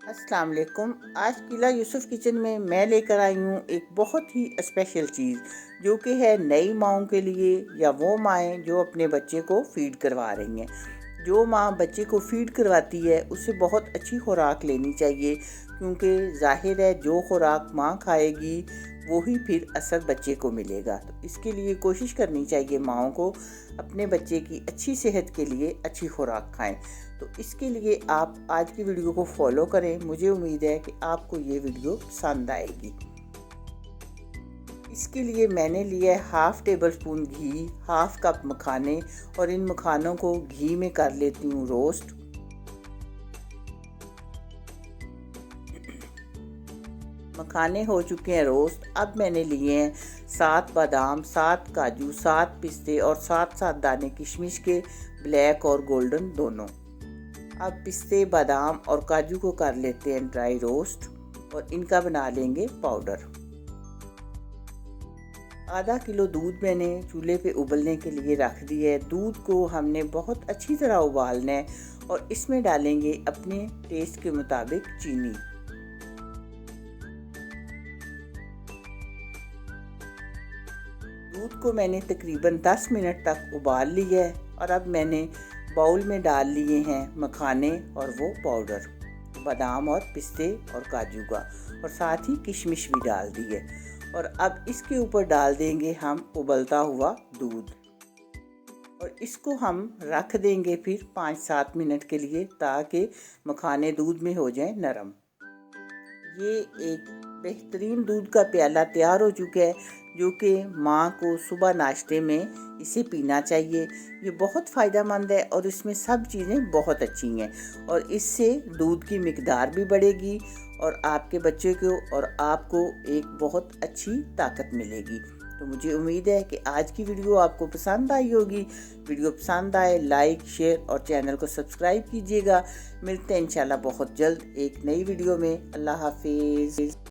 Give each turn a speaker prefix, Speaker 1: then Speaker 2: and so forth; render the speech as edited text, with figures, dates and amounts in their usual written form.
Speaker 1: अस्सलाम वालेकुम। आज किला यूसुफ किचन में मैं लेकर आई हूँ एक बहुत ही स्पेशल चीज़, जो कि है नई माओं के लिए या वो माएँ जो अपने बच्चे को फ़ीड करवा रही हैं। जो माँ बच्चे को फ़ीड करवाती है उसे बहुत अच्छी खुराक लेनी चाहिए, क्योंकि ज़ाहिर है जो खुराक माँ खाएगी वो ही फिर असर बच्चे को मिलेगा। तो इसके लिए कोशिश करनी चाहिए माओं को अपने बच्चे की अच्छी सेहत के लिए अच्छी खुराक खाएं। तो इसके लिए आप आज की वीडियो को फॉलो करें। मुझे उम्मीद है कि आपको ये वीडियो पसंद आएगी। इसके लिए मैंने लिया है हाफ़ टेबल स्पून घी, हाफ़ कप मखाने और इन मखानों को घी में कर लेती हूँ रोस्ट। मखाने हो चुके हैं रोस्ट। अब मैंने लिए हैं 7 बादाम, 7 काजू, 7 पिस्ते और 7 दाने किशमिश के, ब्लैक और गोल्डन दोनों। अब पिस्ते, बादाम और काजू को कर लेते हैं ड्राई रोस्ट और इनका बना लेंगे पाउडर। आधा किलो दूध मैंने चूल्हे पे उबलने के लिए रख दिया है। दूध को हमने बहुत अच्छी तरह उबालना है और इसमें डालेंगे अपने टेस्ट के मुताबिक चीनी। दूध को मैंने तकरीबन 10 मिनट तक उबाल लिया है और अब मैंने बाउल में डाल लिए हैं मखाने और वो पाउडर, बादाम और पिस्ते और काजू का, और साथ ही किशमिश भी डाल दिए। और अब इसके ऊपर डाल देंगे हम उबलता हुआ दूध और इसको हम रख देंगे फिर 5-7 मिनट के लिए, ताकि मखाने दूध में हो जाएं नरम। ये एक बेहतरीन दूध का प्याला तैयार हो चुका है, जो कि माँ को सुबह नाश्ते में इसे पीना चाहिए। ये बहुत फ़ायदेमंद है और इसमें सब चीज़ें बहुत अच्छी हैं और इससे दूध की मिकदार भी बढ़ेगी और आपके बच्चे को और आपको एक बहुत अच्छी ताकत मिलेगी। तो मुझे उम्मीद है कि आज की वीडियो आपको पसंद आई होगी। वीडियो पसंद आए लाइक, शेयर और चैनल को सब्सक्राइब कीजिएगा। मिलते हैं इंशाल्लाह बहुत जल्द एक नई वीडियो में। अल्लाह हाफिज़।